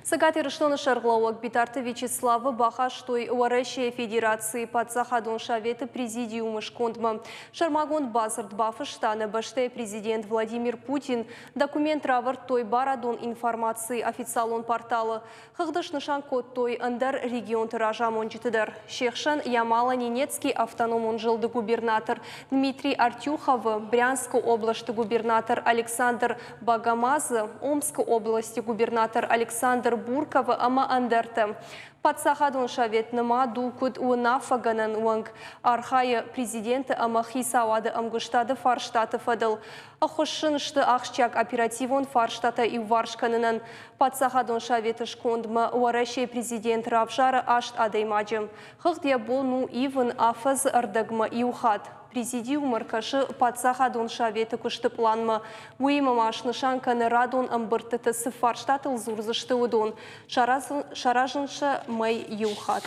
Сагатирыштон шарглауак битарты Вячеслава Бахаштой Уарещия Федерации Патсахадон Шаветы Президиумы Шкондма. Шармагон Базард Бафаштана Баште президент Владимир Путин документ равар той барадон информации официалон портала. Хагдыш нышан код той андар регион тиражамон житыдар. Шехшан Ямало-Ненецкий автономон жилды губернатор Дмитрий Артюхов, Брянской области губернатор Александр Багамазы, Омской области губернатор Александр Буркова ама андерте. Патсахадон шавет нама дукуд унафаганан уанг архая президента ама хисавады амгуштады фарштаты фадыл. Ахошшынышты ахшчак оперативон фарштата и варшканынан. Патсахадон шаветы шкондма уаращей президент Равжара ашт адаймаджым. Хыхдия болну ивен афаз ардагма иухат. Президиум маркашы Патсахадон шаветы күшті планма. Уйма машнышан каны радон амбыртыты сыфарштатыл зурзышты удон. Шаражыншы май иухат.